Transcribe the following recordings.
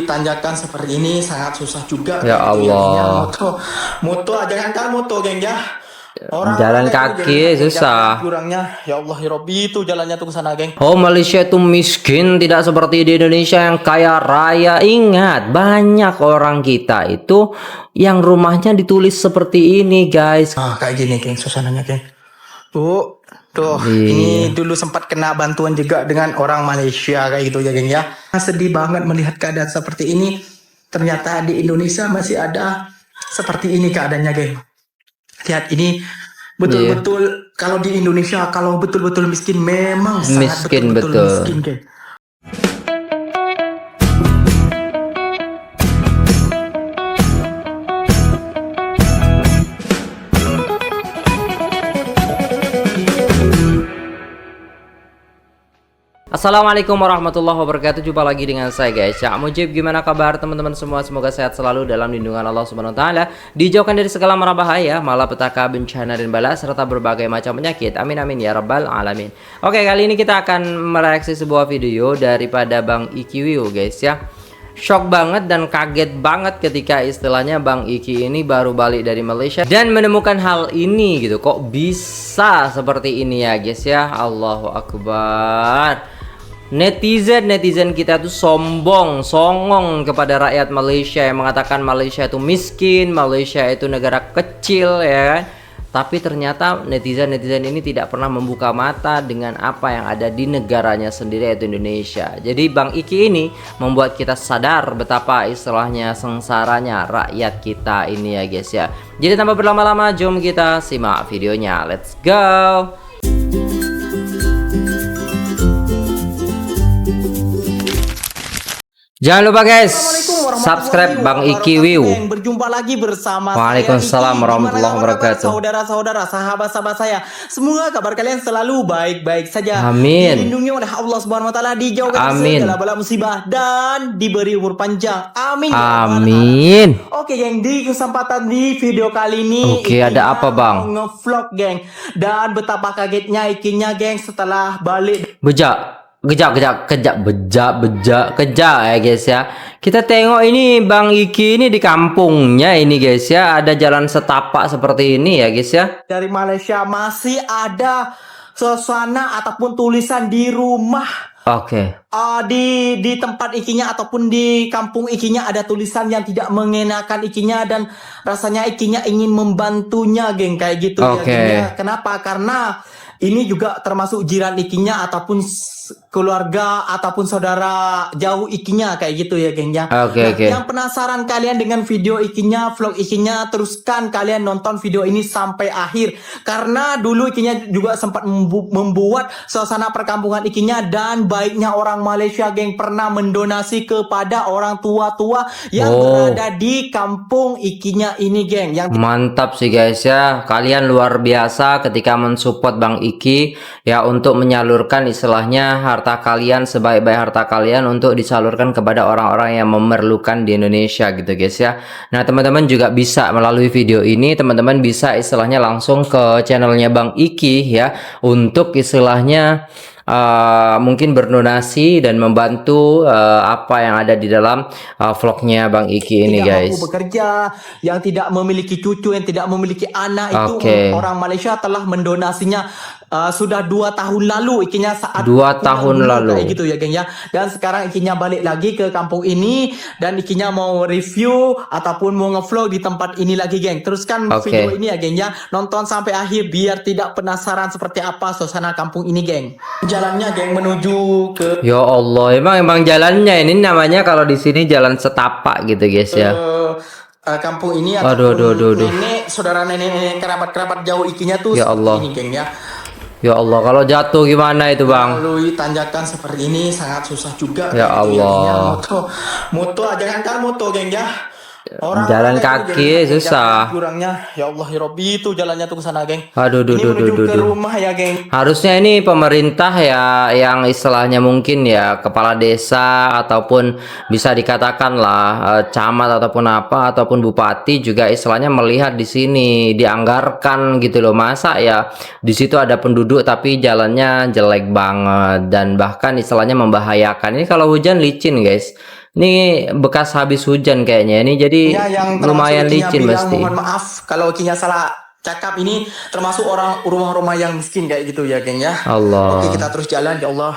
Tanjakan seperti ini sangat susah juga Ya kayak gitu ya, geng, ya. Allah, Moto jangan kan moto, geng, ya. Orang-orang jalan kayak gitu, geng, kaki ya, geng, susah. kurangnya. Ya Allah, ya Robbi, itu jalannya tuh ke sana, geng. Oh, Malaysia itu miskin, tidak seperti di Indonesia yang kaya raya. Ingat, banyak orang kita itu yang rumahnya ditulis seperti ini, guys. Kayak gini, geng, suasananya, geng. Tuh, ini Iya. dulu sempat kena bantuan juga dengan orang Malaysia kayak gitu ya, geng, ya. Sedih banget melihat keadaan seperti ini. Ternyata di Indonesia masih ada seperti ini keadaannya, geng. Lihat ini Iya. betul-betul kalau di Indonesia kalau betul-betul miskin memang sangat Miskin betul-betul betul. miskin, geng. Assalamualaikum warahmatullahi wabarakatuh. Jumpa lagi dengan saya, guys, Cak Mujib. Gimana kabar teman-teman semua? Semoga sehat selalu dalam lindungan Allah Subhanahu wa taala, dijauhkan dari segala mara bahaya, malapetaka, bencana dan bala serta berbagai macam penyakit. Amin amin ya rabbal alamin. Oke, kali ini kita akan mereaksi sebuah video daripada Bang Iki Wiu, guys, ya. Shock banget dan kaget banget ketika istilahnya Bang Iki ini baru balik dari Malaysia dan menemukan hal ini gitu. Kok bisa seperti ini ya, guys, ya. Allahu Akbar. Netizen kita tuh sombong, songong kepada rakyat Malaysia yang mengatakan Malaysia itu miskin, Malaysia itu negara kecil, ya kan? Tapi ternyata netizen ini tidak pernah membuka mata dengan apa yang ada di negaranya sendiri, yaitu Indonesia. Jadi Bang Iki ini membuat kita sadar betapa istilahnya sengsaranya rakyat kita ini ya, guys, ya. Jadi tanpa berlama-lama, jom kita simak videonya. Let's go. Jangan lupa, guys, subscribe Bang Iki Wiu. Berjumpa lagi bersama Waalaikumsalam warahmatullahi wabarakatuh. Saudara-saudara, sahabat-sahabat saya, semoga kabar kalian selalu baik-baik saja. Amin. Dilindungi oleh Allah Subhanahu wa taala, dijauhkan Amin. segala bala musibah dan diberi umur panjang. Amin. Amin. Oke, geng, di kesempatan di video kali ini Oke, ada apa, Bang? Nge-vlog, geng. Dan betapa kagetnya Ikinya, geng, setelah balik Kejap ya, guys, ya. Kita tengok ini Bang Iki ini di kampungnya ini, guys, ya. Ada jalan setapak seperti ini ya, guys, ya. dari Malaysia masih ada suasana ataupun tulisan di rumah. Oke. Di tempat Ikinya ataupun di kampung Ikinya ada tulisan yang tidak mengenakan Ikinya dan rasanya Ikinya ingin membantunya, geng, kayak gitu ya, geng, ya. Kenapa? Karena ini juga termasuk jiran Ikinya ataupun keluarga ataupun saudara jauh Ikinya kayak gitu ya, geng, ya. Yang penasaran kalian dengan video Ikinya, vlog Ikinya, teruskan kalian nonton video ini sampai akhir karena dulu Ikinya juga sempat membuat suasana perkampungan Ikinya dan baiknya orang Malaysia, geng, pernah mendonasi kepada orang tua-tua yang berada di kampung Ikinya ini, geng. Mantap sih, guys, ya. Kalian luar biasa ketika mensupport Bang Iki ya, untuk menyalurkan istilahnya harta kalian, sebaik-baik harta kalian untuk disalurkan kepada orang-orang yang memerlukan di Indonesia gitu, guys, ya. Nah, teman-teman juga bisa melalui video ini teman-teman bisa istilahnya langsung ke channelnya Bang Iki ya, untuk istilahnya mungkin berdonasi dan membantu apa yang ada di dalam vlognya Bang Iki ini, guys. Mampu bekerja, yang tidak memiliki cucu, yang tidak memiliki anak, itu orang Malaysia telah mendonasinya sudah 2 tahun lalu Ikinya saat 2 tahun lalu kayak gitu ya, geng, ya. Dan sekarang Ikinya balik lagi ke kampung ini dan Ikinya mau review ataupun mau ngevlog di tempat ini lagi, geng. Teruskan video ini ya, geng, ya. Nonton sampai akhir biar tidak penasaran seperti apa suasana kampung ini, geng. Jalannya, geng, menuju ke, ya Allah, emang jalannya ini namanya kalau di sini jalan setapak gitu, guys, ya. Kampung ini aduh. Nenek, saudara nenek kerabat jauh Ikinya tuh ya Allah. Ini, geng, ya. Ya Allah, kalau jatuh gimana itu, Bang? Melalui tanjakan seperti ini sangat susah juga. Ya Allah. Moto jangan kan moto, geng, ya. Jalan kaki susah. Kurangnya, ya Allah, ya Robbi, itu jalannya tuh ke sana, geng. Aduh. Ke rumah ya, geng. Harusnya ini pemerintah ya yang istilahnya mungkin ya kepala desa ataupun bisa dikatakan lah camat ataupun apa ataupun bupati juga istilahnya melihat di sini, dianggarkan gitu loh. Masa ya di situ ada penduduk tapi jalannya jelek banget dan bahkan istilahnya membahayakan. Ini kalau hujan licin, guys. Ini bekas habis hujan kayaknya ini, jadi Ya, yang termasuk lumayan ikinya licin bilang pasti. mohon maaf kalau ikinya salah cakap, ini termasuk orang rumah-rumah yang miskin kayak gitu ya geng ya. Allah. Oke, kita terus jalan ya Allah.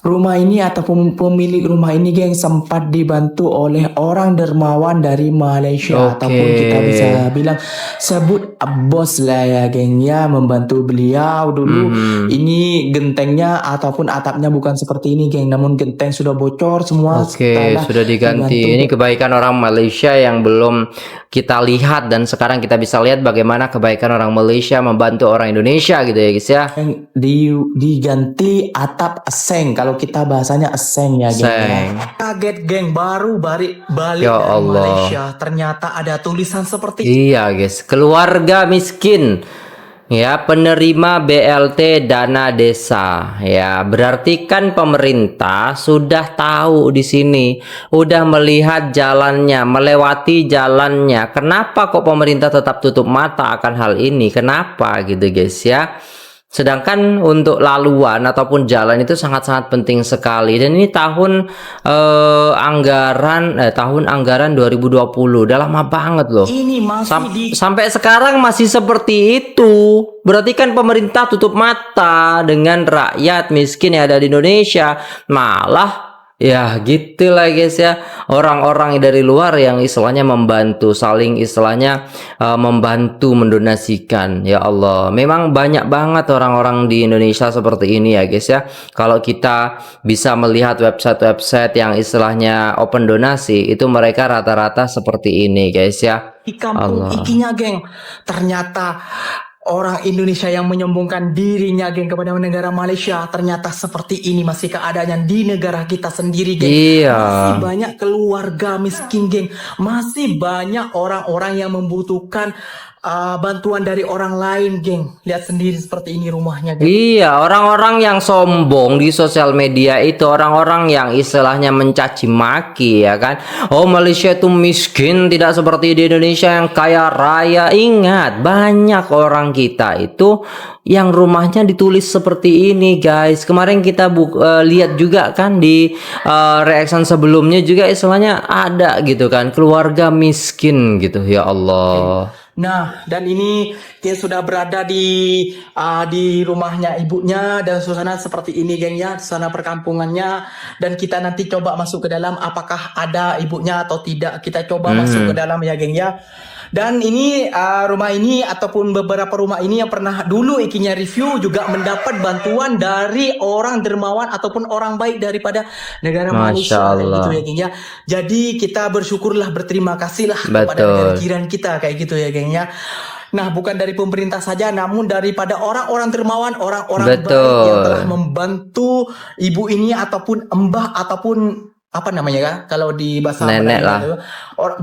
Rumah ini ataupun pemilik rumah ini geng sempat dibantu oleh orang dermawan dari Malaysia, Oke. ataupun kita bisa bilang sebut bos lah ya geng ya, membantu beliau dulu. Ini gentengnya ataupun atapnya bukan seperti ini geng, namun genteng sudah bocor semua Oke, setelah sudah diganti. dibantu. Ini kebaikan orang Malaysia yang belum kita lihat, dan sekarang kita bisa lihat bagaimana kebaikan orang Malaysia membantu orang Indonesia gitu ya guys ya. Diganti atap eseng, kalau kita bahasanya eseng ya geng ya. Seng. Kaget geng, baru balik Ya dari Allah. Malaysia ternyata ada tulisan seperti Iya guys, keluarga miskin ya, penerima BLT dana desa ya, berarti kan pemerintah sudah tahu di sini, udah melihat jalannya, melewati jalannya. Kenapa kok pemerintah tetap tutup mata akan hal ini? Kenapa gitu guys ya? Sedangkan untuk laluan ataupun jalan itu sangat-sangat penting sekali, dan ini tahun anggaran 2020, udah lama banget loh. ini masih Sampai sekarang masih seperti itu. Berarti kan pemerintah tutup mata dengan rakyat miskin yang ada di Indonesia. Malah ya gitulah guys ya, orang-orang dari luar yang istilahnya membantu, saling istilahnya membantu mendonasikan. Ya Allah, memang banyak banget orang-orang di Indonesia seperti ini ya guys ya. Kalau kita bisa melihat website-website yang istilahnya open donasi, itu mereka rata-rata seperti ini guys ya. di kampung ikinya geng, ternyata orang Indonesia yang menyombongkan dirinya geng kepada negara Malaysia, ternyata seperti ini masih keadaannya di negara kita sendiri geng. Iya. Masih banyak keluarga miskin geng, masih banyak orang-orang yang membutuhkan bantuan dari orang lain geng. Lihat sendiri seperti ini rumahnya geng. Iya, orang-orang yang sombong di sosial media itu orang-orang yang istilahnya mencaci maki ya kan. Oh, Malaysia itu miskin, tidak seperti di Indonesia yang kaya raya. Ingat, banyak orang kita itu yang rumahnya ditulis seperti ini guys. Kemarin kita lihat juga kan di reaction sebelumnya juga istilahnya ada gitu kan, keluarga miskin gitu. Ya Allah. Nah, dan ini dia sudah berada di rumahnya ibunya, dan suasana seperti ini geng ya, suasana perkampungannya. Dan kita nanti coba masuk ke dalam, apakah ada ibunya atau tidak. Kita coba masuk ke dalam ya geng ya. Dan ini rumah ini ataupun beberapa rumah ini yang pernah dulu ikinya review juga mendapat bantuan dari orang dermawan ataupun orang baik daripada negara Malaysia kayak gitu ya geng ya. Jadi kita bersyukurlah, berterima kasihlah kepada negara jiran kita kayak gitu ya geng ya. Nah, bukan dari pemerintah saja, namun daripada orang-orang dermawan, orang-orang baik yang telah membantu ibu ini ataupun mbah ataupun apa namanya kan kalau di bahasa nenek lah,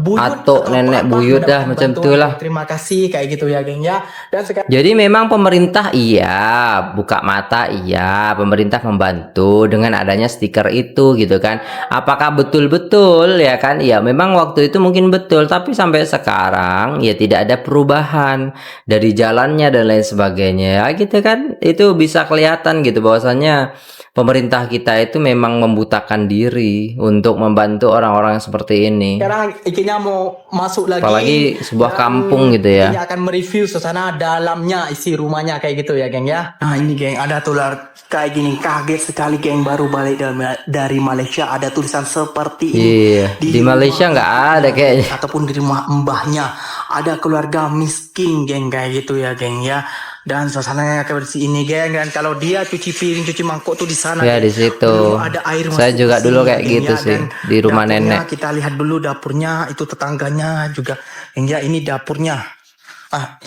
buyut atau nenek buyut dah macam itulah. Terima kasih kayak gitu ya geng ya. Dan jadi memang pemerintah iya buka mata, iya pemerintah membantu dengan adanya stiker itu gitu kan. Apakah betul-betul ya kan? Ya memang waktu itu mungkin betul, tapi sampai sekarang ya tidak ada perubahan dari jalannya dan lain sebagainya ya gitu kan. Itu bisa kelihatan gitu bahwasannya pemerintah kita itu memang membutakan diri untuk membantu orang-orang seperti ini. Sekarang ikinya mau masuk lagi, apalagi sebuah kampung gitu ya. Ini akan mereview suasana dalamnya, isi rumahnya kayak gitu ya geng ya. Nah ini geng, ada tular kayak gini, kaget sekali geng, baru balik dari Malaysia ada tulisan seperti ini. Iya, di Malaysia nggak ada kayaknya. Ataupun di rumah mbahnya ada keluarga miskin geng kayak gitu ya geng ya. Dan suasananya kayak di ini geng, dan kalau dia cuci piring, cuci mangkok tuh di sana. Ya di situ. Ada air. Saya juga dulu kayak gitu sih di rumah nenek. Kita lihat dulu dapurnya, itu tetangganya juga. Geng ya, ini dapurnya.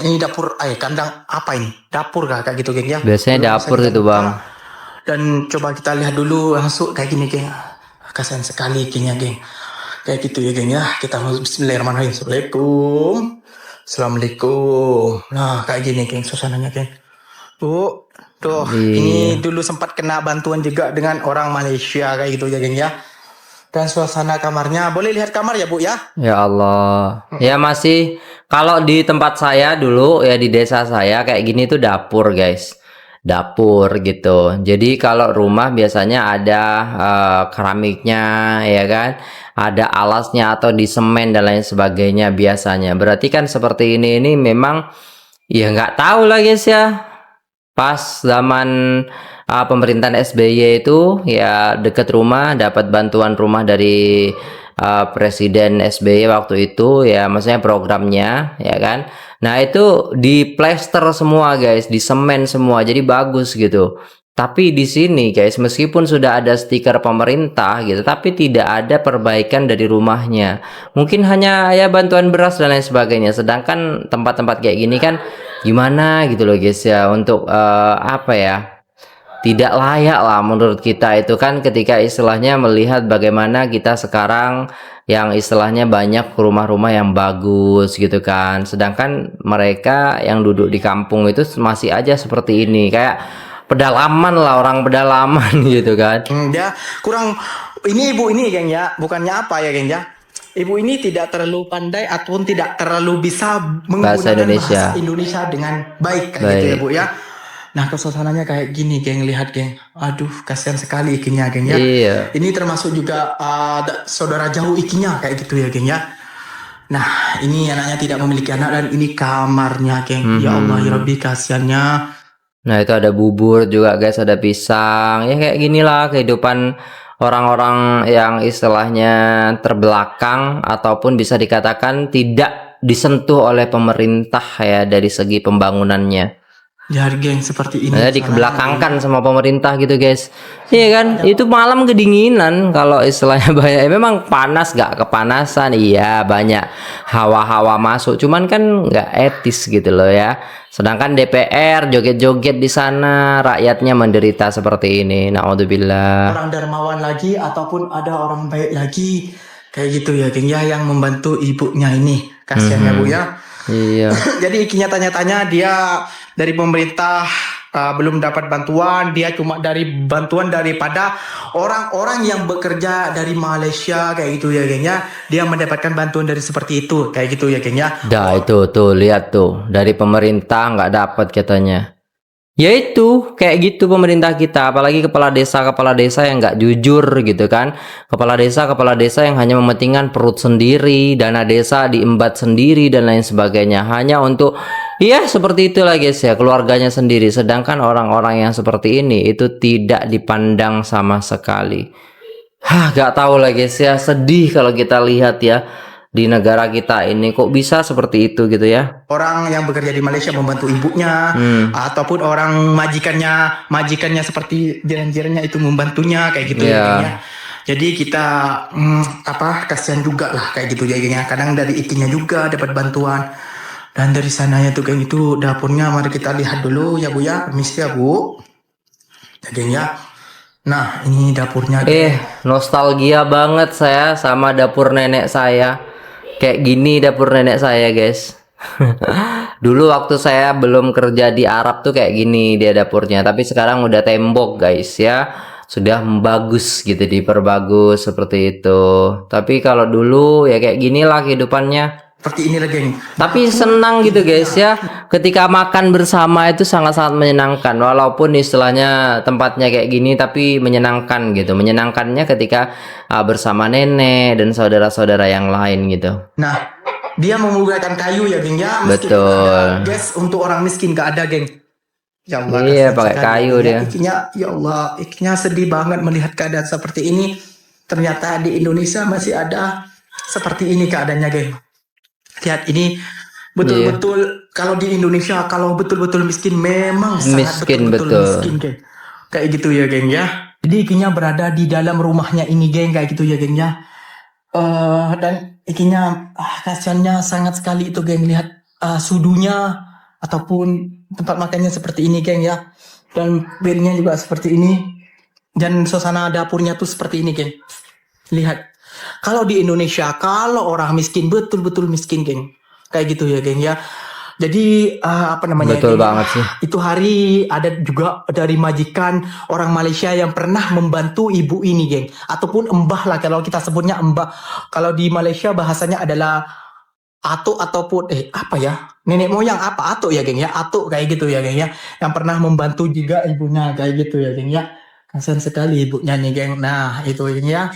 Ini dapur, kandang apa ini? Dapur kah kayak gitu geng ya? Biasanya dapur itu bang. Dan coba kita lihat dulu langsung kayak gini geng. Kasihan sekali geng ya geng. Kayak gitu ya geng ya. Kita bismillahirrahmanirrahim. Assalamualaikum. Nah kayak gini geng suasananya geng. Tuh ini dulu sempat kena bantuan juga dengan orang Malaysia kayak gitu ya geng ya. Dan suasana kamarnya, boleh lihat kamar ya bu ya? Ya Allah. Ya masih, kalau di tempat saya dulu ya di desa saya kayak gini tuh dapur guys. dapur gitu. Jadi kalau rumah biasanya ada keramiknya ya kan, ada alasnya atau di semen dan lain sebagainya biasanya. Berarti kan seperti ini memang ya nggak tahu lah guys ya. Pas zaman pemerintahan SBY itu ya deket rumah dapat bantuan rumah dari Presiden SBY waktu itu ya, maksudnya programnya ya kan. Nah itu di plester semua guys, di semen semua, jadi bagus gitu. Tapi di sini guys, meskipun sudah ada stiker pemerintah gitu, tapi tidak ada perbaikan dari rumahnya. Mungkin hanya ya bantuan beras dan lain sebagainya. Sedangkan tempat-tempat kayak gini kan gimana gitu loh guys ya, untuk apa ya, tidak layak lah menurut kita itu kan, ketika istilahnya melihat bagaimana kita sekarang yang istilahnya banyak rumah-rumah yang bagus gitu kan, sedangkan mereka yang duduk di kampung itu masih aja seperti ini, kayak pedalaman lah, orang pedalaman gitu kan. Dia kurang, ini ibu ini geng ya, bukannya apa ya geng ya. Ibu ini tidak terlalu pandai ataupun tidak terlalu bisa menggunakan bahasa Indonesia dengan baik kayak gitu ya Bu ya. Nah suasananya kayak gini geng, lihat geng. Aduh kasihan sekali ikinya geng ya. Iya. Ini termasuk juga saudara jauh ikinya kayak gitu ya geng ya. Nah ini anaknya tidak memiliki anak dan ini kamarnya geng. Ya Allah ya Rabbi kasihannya. Nah itu ada bubur juga guys, ada pisang, ya kayak ginilah kehidupan orang-orang yang istilahnya terbelakang ataupun bisa dikatakan tidak disentuh oleh pemerintah ya dari segi pembangunannya. Ya geng seperti ini. Nah, dikebelakangkan sama pemerintah gitu guys. Iya kan, itu malam kedinginan kalau istilahnya banyak. Memang panas, gak kepanasan, iya banyak hawa-hawa masuk. Cuman kan nggak etis gitu loh ya. Sedangkan DPR joget-joget di sana, rakyatnya menderita seperti ini. Naudzubillah. Orang dermawan lagi ataupun ada orang baik lagi kayak gitu ya geng ya, yang membantu ibunya ini. Kasihan ya Bu ya. Iya. Jadi ikinya tanya-tanya, dia dari pemerintah belum dapat bantuan, dia cuma dari bantuan daripada orang-orang yang bekerja dari Malaysia kayak gitu ya geng ya. Dia mendapatkan bantuan dari seperti itu kayak gitu ya geng ya. Dah itu tuh lihat tuh, dari pemerintah nggak dapat katanya. Ya itu kayak gitu pemerintah kita, apalagi kepala desa yang nggak jujur gitu kan. Kepala desa yang hanya mementingkan perut sendiri, dana desa diembat sendiri dan lain sebagainya, hanya untuk ya seperti itulah guys ya, keluarganya sendiri. Sedangkan orang-orang yang seperti ini itu tidak dipandang sama sekali. Gak tahu lah guys ya, sedih kalau kita lihat ya di negara kita ini kok bisa seperti itu gitu ya. Orang yang bekerja di Malaysia membantu ibunya, ataupun orang majikannya seperti jiran-jirannya itu membantunya kayak gitu ya. Jadi kita kasihan juga lah kayak gitu ya geng ya. Kadang dari ikinya juga dapat bantuan. Dan dari sananya tuh geng, itu dapurnya mari kita lihat dulu ya Bu ya. Permisi ya Bu. Ya geng ya. Nah ini dapurnya. Nostalgia banget saya sama dapur nenek saya. Kayak gini dapur nenek saya guys. Dulu waktu saya belum kerja di Arab tuh kayak gini dia dapurnya, tapi sekarang udah tembok guys ya, sudah bagus gitu, diperbagus seperti itu. Tapi kalau dulu ya kayak gini lah kehidupannya. Seperti ini lagi. Tapi senang gitu guys ya, ketika makan bersama itu sangat-sangat menyenangkan. Walaupun istilahnya tempatnya kayak gini, tapi menyenangkan gitu. Menyenangkannya ketika bersama nenek dan saudara-saudara yang lain gitu. Nah, dia menggunakan kayu ya geng ya. Betul. Guys, untuk orang miskin gak ada geng. Ya Allah, iya pakai kayu dia. Ikinya, ya Allah, ikinya sedih banget melihat keadaan seperti ini. Ternyata di Indonesia masih ada seperti ini keadaannya geng. Lihat ini betul-betul kalau di Indonesia kalau betul-betul miskin memang sangat betul-betul miskin geng. Kayak gitu ya geng ya. Jadi ikinya berada di dalam rumahnya ini geng kayak gitu ya geng ya. Dan ikinya kasihannya sangat sekali itu geng, lihat sudunya ataupun tempat makannya seperti ini geng ya. Dan bednya juga seperti ini. Dan suasana dapurnya tuh seperti ini geng. Lihat. Kalau di Indonesia, kalau orang miskin betul-betul miskin geng, kayak gitu ya geng ya. Jadi Betul geng, banget sih. Itu hari ada juga dari majikan orang Malaysia yang pernah membantu ibu ini geng, ataupun embah lah kalau kita sebutnya embah. Kalau di Malaysia bahasanya adalah atuk ataupun apa ya, nenek moyang apa atuk ya geng ya, atuk kayak gitu ya geng ya, yang pernah membantu juga ibunya kayak gitu ya geng ya. Kasian sekali ibunya nih geng. Nah itu geng ya,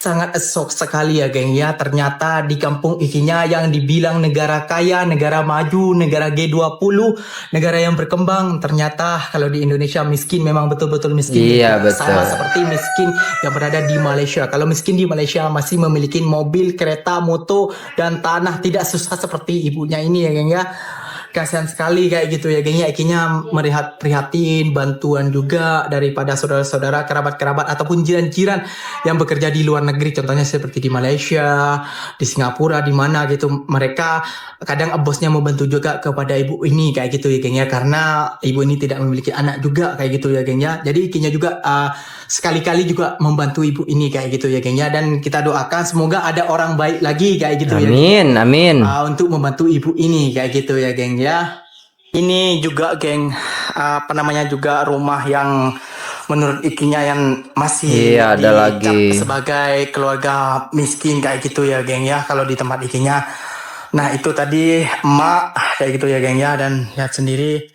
sangat esok sekali ya geng ya. Ternyata di kampung ikinya yang dibilang negara kaya, negara maju, negara G20, negara yang berkembang, ternyata kalau di Indonesia miskin, memang betul-betul miskin geng Iya, ya. betul. Sama seperti miskin yang berada di Malaysia. Kalau miskin di Malaysia masih memiliki mobil, kereta, motor, dan tanah, tidak susah seperti ibunya ini ya geng ya. Kasihan sekali kayak gitu ya geng ya. Ikinya melihat prihatin, bantuan juga daripada saudara-saudara, kerabat-kerabat ataupun jiran-jiran yang bekerja di luar negeri, contohnya seperti di Malaysia, di Singapura, di mana gitu. Mereka kadang bosnya membantu juga kepada ibu ini kayak gitu ya geng ya, karena ibu ini tidak memiliki anak juga kayak gitu ya geng ya. Jadi ikinya juga sekali-kali juga membantu ibu ini kayak gitu ya geng ya. Dan kita doakan semoga ada orang baik lagi kayak gitu ya geng, Amin, amin. untuk membantu ibu ini kayak gitu ya geng ya. Ini juga geng, apa namanya, juga rumah yang menurut ikinya yang masih Iya, ada dicap lagi. sebagai keluarga miskin kayak gitu ya geng ya, kalau di tempat ikinya. Nah itu tadi emak kayak gitu ya geng ya, dan lihat sendiri.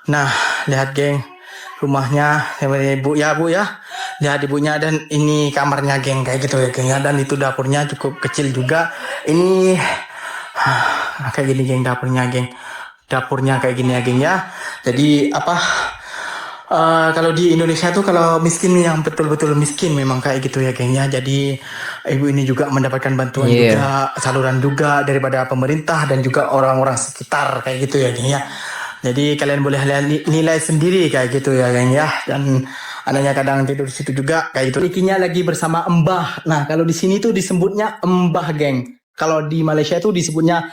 Nah lihat geng, rumahnya ibu ya, lihat ibunya, dan ini kamarnya geng kayak gitu ya geng ya, dan itu dapurnya cukup kecil juga. Ini kayak gini geng, dapurnya kayak gini ya geng ya. Jadi apa, kalau di Indonesia tuh kalau miskin yang betul-betul miskin memang kayak gitu ya geng ya. Jadi ibu ini juga mendapatkan bantuan Iya. juga, saluran juga daripada pemerintah dan juga orang-orang sekitar kayak gitu ya geng ya. Jadi kalian boleh nilai sendiri kayak gitu ya geng ya. Dan anaknya kadang tidur di situ juga kayak gitu. Ikinya lagi bersama Mbah. Nah kalau di sini tuh disebutnya Mbah geng. Kalau di Malaysia tuh disebutnya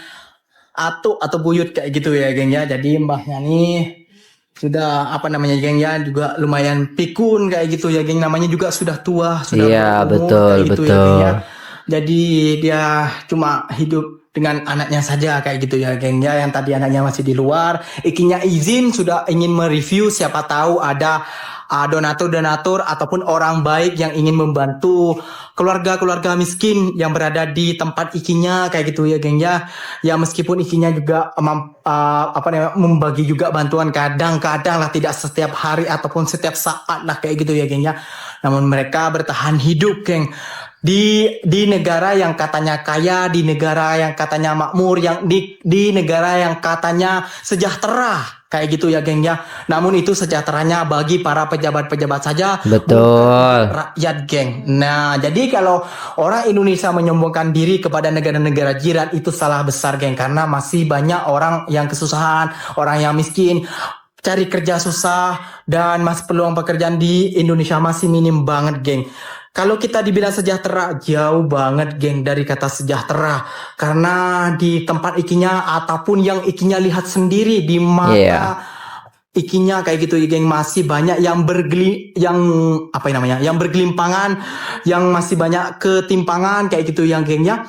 atuk atau buyut kayak gitu ya geng ya. Jadi mbahnya nih sudah apa namanya geng ya, juga lumayan pikun kayak gitu ya geng, namanya juga sudah tua, sudah Iya, berumur betul, kayak gitu ya geng ya. betul. Jadi dia cuma hidup dengan anaknya saja kayak gitu ya geng ya, yang tadi anaknya masih di luar. Ikinya izin sudah ingin mereview, siapa tahu ada donatur-donatur ataupun orang baik yang ingin membantu keluarga-keluarga miskin yang berada di tempat ikinya kayak gitu ya geng ya. Ya meskipun ikinya juga apa namanya, membagi juga bantuan kadang-kadang lah, tidak setiap hari ataupun setiap saat lah kayak gitu ya geng ya. Namun mereka bertahan hidup geng di negara yang katanya kaya, di negara yang katanya makmur, yang di negara yang katanya sejahtera kayak gitu ya geng ya. Namun itu sejahteranya bagi para pejabat-pejabat saja, Betul. bukan rakyat geng. Nah jadi kalau orang Indonesia menyombongkan diri kepada negara-negara jiran, itu salah besar geng, karena masih banyak orang yang kesusahan, orang yang miskin, cari kerja susah, dan mas peluang pekerjaan di Indonesia masih minim banget geng. Kalau kita dibilang sejahtera, jauh banget geng dari kata sejahtera, karena di tempat ikinya ataupun yang ikinya lihat sendiri di mata Iya. ikinya kayak gitu ya geng, masih banyak yang yang apa namanya, yang bergelimpangan, yang masih banyak ketimpangan kayak gitu yang geng ya.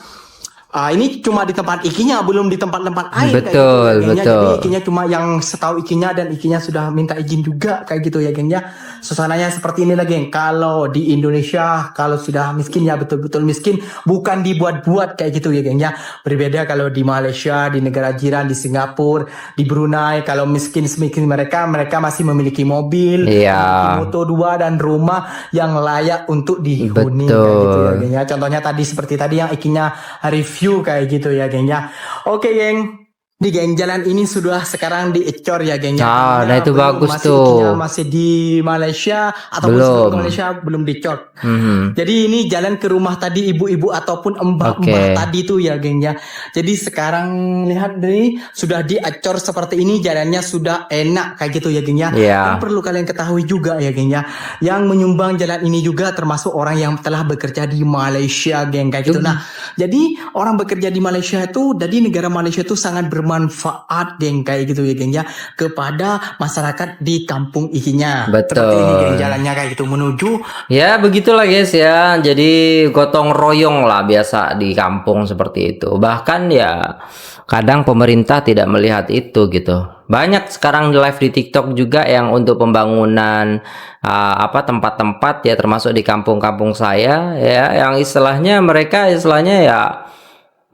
Ini cuma di tempat ikinya, belum di tempat-tempat lain kayak gitu ya Betul, geng ya. Jadi betul. ikinya cuma yang setahu ikinya, dan ikinya sudah minta izin juga kayak gitu ya geng ya. Suasananya seperti ini lah geng. Kalau di Indonesia, kalau sudah miskin ya betul-betul miskin, bukan dibuat-buat kayak gitu ya geng ya. Berbeda kalau di Malaysia, di negara jiran, di Singapura, di Brunei, kalau miskin-miskin mereka masih memiliki mobil, Iya. memiliki motor 2 dan rumah yang layak untuk dihuni kayak gitu ya Betul. geng ya. Contohnya tadi seperti tadi yang ikinya review kayak gitu ya geng ya. Oke geng, di geng jalan ini sudah sekarang diecor ya geng ya. Nah itu Belum, bagus masih tuh. ikinya masih di Malaysia ataupun sebelum Belum. ke Malaysia belum dicor. Mhm. Jadi ini jalan ke rumah tadi ibu-ibu ataupun mbah-mbah Oke. tadi tuh ya geng ya. Jadi sekarang lihat nih, sudah diacor seperti ini, jalannya sudah enak kayak gitu ya geng ya. Iya. Dan perlu kalian ketahui juga ya geng ya, yang menyumbang jalan ini juga termasuk orang yang telah bekerja di Malaysia geng kayak gitu. Nah jadi orang bekerja di Malaysia itu, dari negara Malaysia itu sangat bermanfaat geng kayak gitu ya geng ya, kepada masyarakat di kampung ikinya. Betul. Seperti ini geng jalannya kayak gitu menuju. Ya begitulah guys ya. Jadi gotong royong lah biasa di kampung seperti itu. Bahkan ya kadang pemerintah tidak melihat itu gitu. Banyak sekarang di live di TikTok juga yang untuk pembangunan apa tempat-tempat ya, termasuk di kampung-kampung saya ya, yang istilahnya mereka ya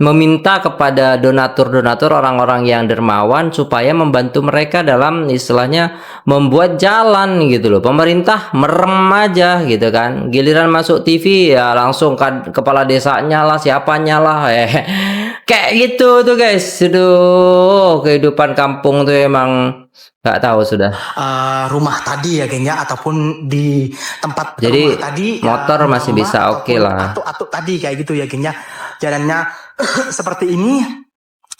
meminta kepada donatur-donatur, orang-orang yang dermawan supaya membantu mereka dalam istilahnya membuat jalan gitu loh. Pemerintah merem aja gitu kan. Giliran masuk TV ya langsung kepala desanya lah, siapanya lah. Kayak gitu tuh guys. Aduh, kehidupan kampung tuh emang nggak tahu sudah. Rumah tadi ya geng ya, ataupun di tempat Jadi rumah tadi motor ya, masih bisa oke lah. Atuk-atuk tadi kayak gitu ya geng ya. Jalannya seperti ini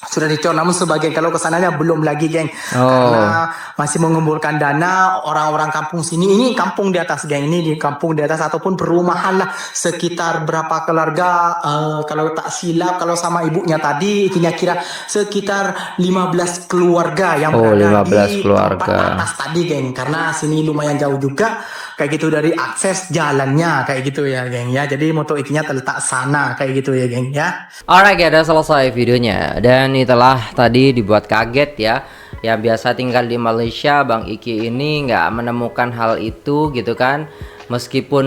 sudah dicor, namun sebagian kalau kesananya belum lagi geng, karena masih mengumpulkan dana orang-orang kampung sini. Ini kampung di atas geng, ini di kampung di atas ataupun perumahan lah, sekitar berapa keluarga, kalau tak silap kalau sama ibunya tadi kira-kira sekitar 15 keluarga yang berada 15 di keluarga. tempat atas tadi geng, karena sini lumayan jauh juga kayak gitu dari akses jalannya kayak gitu ya geng ya. Jadi motor ikinya terletak sana kayak gitu ya geng ya. Alright, udah selesai videonya, dan itulah tadi dibuat kaget ya. Yang biasa tinggal di Malaysia, Bang Iki ini nggak menemukan hal itu gitu kan. Meskipun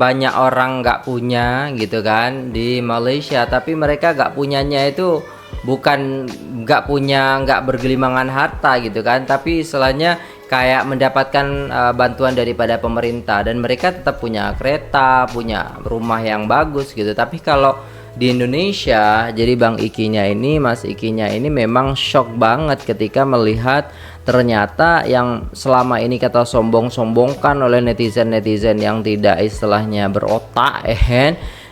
banyak orang nggak punya gitu kan di Malaysia, tapi mereka nggak punyanya itu bukan nggak bergelimangan harta gitu kan, tapi istilahnya kayak mendapatkan bantuan daripada pemerintah, dan mereka tetap punya kereta, punya rumah yang bagus gitu. Tapi kalau di Indonesia, jadi Bang Ikinya ini, Mas Ikinya ini memang shock banget ketika melihat ternyata yang selama ini kata sombong-sombongkan oleh netizen-netizen yang tidak istilahnya berotak,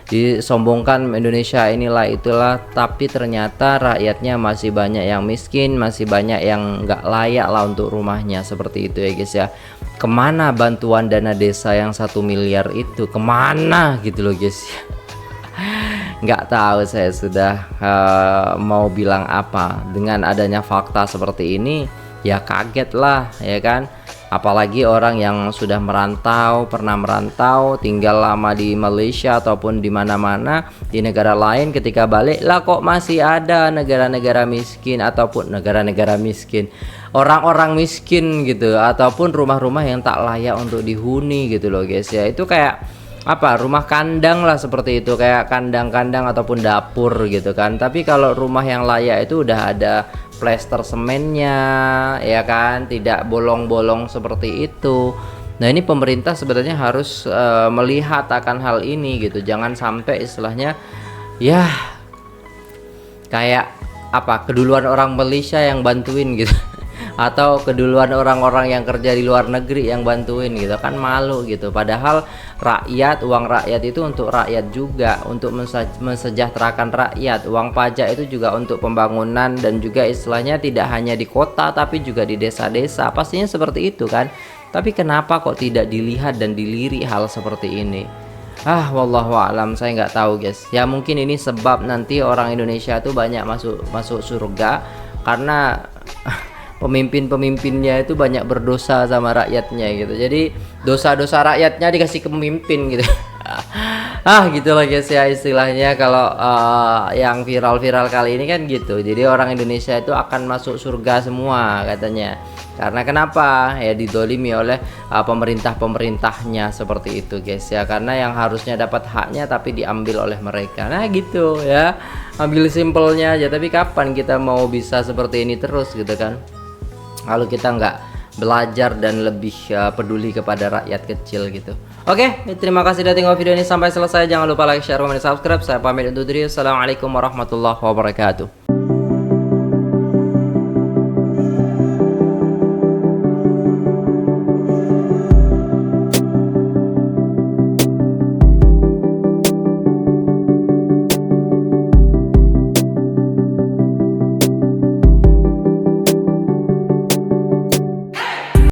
disombongkan Indonesia inilah itulah, tapi ternyata rakyatnya masih banyak yang miskin, masih banyak yang nggak layak lah untuk rumahnya, seperti itu ya guys ya. Kemana bantuan dana desa yang 1 miliar itu, kemana gitu loh guys. Nggak tahu saya sudah mau bilang apa. Dengan adanya fakta seperti ini ya kaget lah ya kan. Apalagi orang yang sudah merantau, pernah merantau, tinggal lama di Malaysia ataupun di mana-mana di negara lain, ketika balik lah kok masih ada negara-negara miskin ataupun negara-negara miskin, orang-orang miskin gitu, ataupun rumah-rumah yang tak layak untuk dihuni gitu loh guys ya. Itu kayak apa, rumah kandang lah seperti itu, kayak kandang-kandang ataupun dapur gitu kan. Tapi kalau rumah yang layak itu udah ada plester semennya ya kan, tidak bolong-bolong seperti itu. Nah ini pemerintah sebenarnya harus melihat akan hal ini gitu. Jangan sampai istilahnya ya kayak apa, keduluan orang Malaysia yang bantuin gitu atau keduluan orang-orang yang kerja di luar negeri yang bantuin gitu kan, malu gitu. Padahal rakyat, uang rakyat itu untuk rakyat juga, untuk mensejahterakan rakyat. Uang pajak itu juga untuk pembangunan, dan juga istilahnya tidak hanya di kota tapi juga di desa-desa, pastinya seperti itu kan. Tapi kenapa kok tidak dilihat dan dilirik hal seperti ini? Wallahu a'lam, saya nggak tahu guys ya. Mungkin ini sebab nanti orang Indonesia tuh banyak masuk surga karena pemimpin-pemimpinnya itu banyak berdosa sama rakyatnya gitu. Jadi dosa-dosa rakyatnya dikasih ke pemimpin gitu. Gitulah guys ya istilahnya. Kalau yang viral-viral kali ini kan gitu. Jadi orang Indonesia itu akan masuk surga semua katanya. Karena kenapa? Ya didolimi oleh pemerintah-pemerintahnya seperti itu guys ya. Karena yang harusnya dapat haknya tapi diambil oleh mereka. Nah gitu ya. Ambil simpelnya aja. Tapi kapan kita mau bisa seperti ini terus gitu kan? Kalau kita nggak belajar dan lebih peduli kepada rakyat kecil gitu. Oke, terima kasih sudah tengok video ini sampai selesai. Jangan lupa like, share, komen, dan subscribe. Saya pamit undur diri. Assalamualaikum warahmatullahi wabarakatuh.